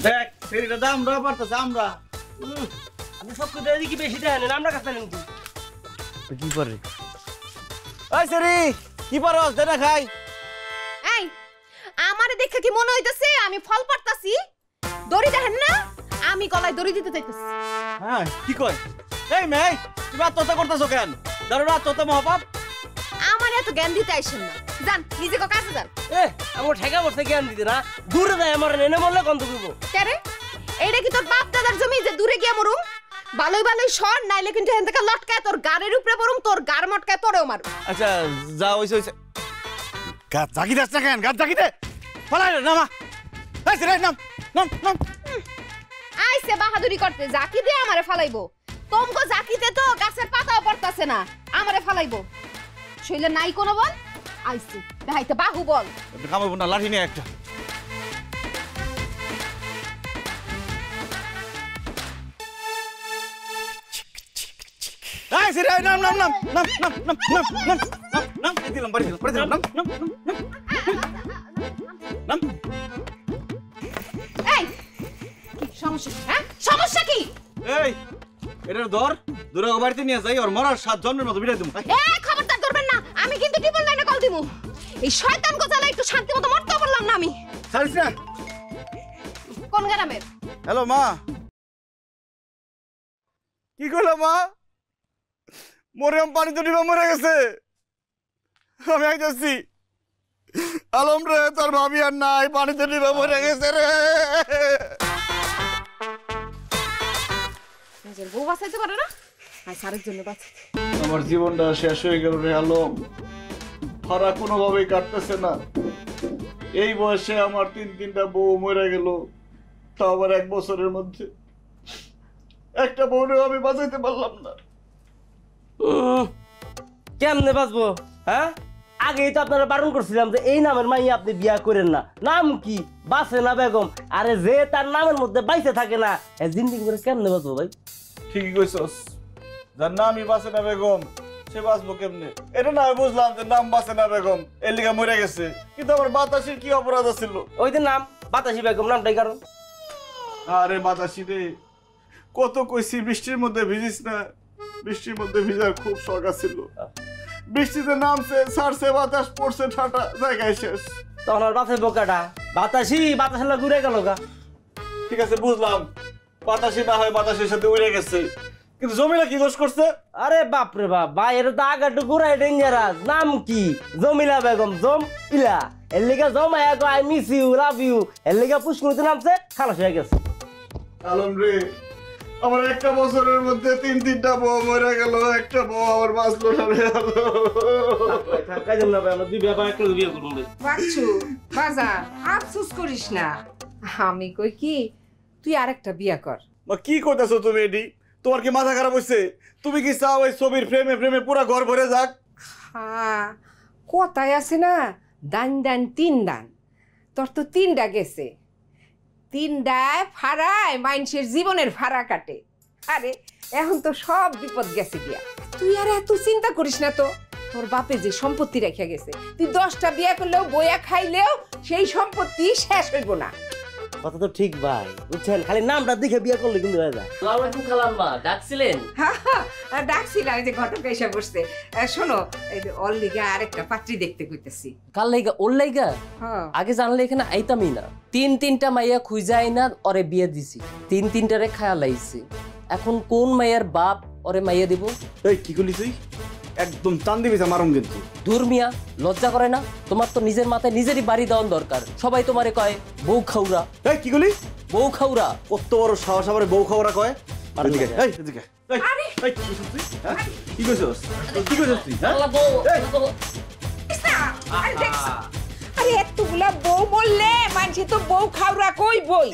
দেখ সেটা দাম রা পারতেছে আমরা আপনি সব কিছু এদিকে বেশি দেন আমরা কাছে নেন কি করে ওই সেরি কি পারস দে না খাই এই আমারে দেখে কি মনে হইতাছে আমি ফল পারতাছি দড়ি দেখেন না আমি গলায় দড়ি দিতে চাইতাছি হ্যাঁ কি কয় এই মেয়ে তুমি আত্মহত্যা করতেছো কেন ধরো আত্মহত্যা মহাপাপ আমার এত জ্ঞান দিতে আইছেন না যান নিজে কাছে যান আমার ঠেকা বসে জ্ঞান দিতে না দূরে যায় আমার এনে মরলে গন্ধ করবো কেরে এইটা কি তোর বাপ দাদার জমি যে দূরে গিয়া মরুম ভালোই ভালোই সর নাইলে কিন্তু এখান থেকে লটকায় তোর গাড়ির উপরে পড়ুম তোর গাড় মটকায় তোরেও মারুম আচ্ছা যা হইছে গাছ জাগি দাস না কেন গাছ জাগি দে পালাই নামা এই সেরি নাম নাম নাম আইছে বাহাদুরি করতে জাকি দিয়ে আমারে ফালাইবো তোমগো জাকিতে তো গাছের পাতাও পড়তাছে না আমারে ফালাইবো শৈলে নাই কোনো বল আইছে দেখাইতে বাহু বল একটা কামাবো না লাঠি নিয়ে একটা এই সেরি নাম নাম নাম নাম নাম নাম নাম নাম নাম নাম দিলাম বাড়ি দিলাম নাম নাম নাম এই কি সমস্যা হ্যাঁ সমস্যা কি এই এটার ধর দূরে বাড়িতে নিয়ে যাই আর মরার 7 জনের মতো বিদায় দেবো এই খবরদার ধরবেন না আমি কিন্তু টিপল লাইনে কল দিমু এই শয়তান গোজালা একটু শান্তি মতো মরতে বললাম না আমি ছাড়িস না কোন গ্রামের হ্যালো মা কি করলো মা মরিয়ম পানিতে ডিবা মরে গেছে আমি আইতাছি আলম রে তোর ভাবি আর নাই পানিতে ডিবা মরে গেছে রে নিজের বউ বাঁচাইতে পারে না আর সারের জন্য বাঁচে আমার জীবনটা শেষ হয়ে গেল রে আলম ফারা কোনোভাবেই কাটতেছে না এই বয়সে আমার তিনটা বউ মরে গেল তাও আবার 1 বছরের মধ্যে একটা বউরেও আমি বাঁচাইতে পারলাম না কেমনে বাঁচবো হ্যাঁ আগেই তো আপনারা বারণ করছিলাম যে এই নামের মাইয়া আপনি বিয়া করেন না নাম কি বাসেনা বেগম আরে যে তার নামের মধ্যে বাইসে থাকে না জিন্দিগি করে কেমনে বাঁচবো ভাই ঠিকই কইছস যার নামই বাসেনা বেগম সে বাঁচবো কেমনে এটা না বুঝলাম যে নাম বাসেনা বেগম এর লিগা মরে গেছে কিন্তু আমার বাতাসির কি অপরাধ ছিল ওই যে নাম বাতাসি বেগম নামটাই কারণ আরে বাতাসি রে কত কইছি বৃষ্টির মধ্যে ভিজিস না বৃষ্টির মধ্যে ভিজার খুব শখ ছিল বৃষ্টিতে নামছে ছাড়ছে বাতাস পড়ছে ঠাটা জায়গায় শেষ তখন আর বাতাসি বোকাটা বাতাসের ঘুরে গেল গা ঠিক আছে বুঝলাম বাতাসি না হয় বাতাসের সাথে উড়ে গেছে কিন্তু জমিলা কি দোষ করছে আরে বাপ রে বাপ ভাই এটা তো আগাটু ঘুরাই ডেঞ্জারাস নাম কি জমিলা বেগম জম ইলা এর লিগা জমায়া গো I miss you love you এর লিগা পুষ্কুনিতে নামছে খালাস হয়ে গেছে আলম রে আমার 1 বছরের মধ্যে 3টা বউ মরে গেল একটা বউ আমার বাঁচলো না রে কাজের না ভাই আমরা দুই বিয়ে একটা বিয়ে করবো বাচ্চু বাজার আফসোস করিস না আমি কই কি তুই আরেকটা বিয়া কর মা কি করতেছো তুমি এডি তোমার কি মাথা খারাপ হইছে তুমি কি চাও এই ছবির ফ্রেমে ফ্রেমে পুরো ঘর ভরে যাক হ্যাঁ কথায় আছে না দান দান 3 দান তোর তো 3টা গেছে 3টায় ফাড়ায় মানুষের জীবনের ভাড়া কাটে আরে এখন তো সব বিপদ গেছে বিয়া তুই আর এত চিন্তা করিস না তো তোর বাপে যে সম্পত্তি রেখে গেছে তুই 10টা বিয়া করলেও বইয়া খাইলেও সেই সম্পত্তি শেষ হইব না কথা তো ঠিক ভাই বুঝছেন খালি নামটা দেখে বিয়ে করলে কিন্তু হয়ে যায় ডাকছিলেন ডাকছিলাম যে ঘটক এসে বসছে শোনো এই যে অল লিগা আরেকটা পাত্রী দেখতে কইতেছি কাল লাইগা ওর লাইগা আগে জানলে এখানে আইতামই না 3টা মাইয়া খুঁজাই না ওরে বিয়ে দিছি 3টারে খায়া লাইছি এখন কোন মাইয়ার বাপ ওরে মাইয়া দিব এই কি করলি তুই একদম টান দিবি মারুম কিন্তু দূর মিয়া লজ্জা করে না তোমার তো নিজের মাথায় নিজেরই বাড়ি দেওয়ার দরকার সবাই তোমারে কয় বউ খাউরা এই কি করলি বউ খাউরা কত বড় সাহস আবার বউ খাওয়ারা কয় আর এদিকে এই এদিকে এই কি করছিস তুই হ্যাঁ কি করছিস কি করছিস তুই হ্যাঁ আরে এতগুলা বউ বললে মানুষ তো বউ খাওয়া কই বই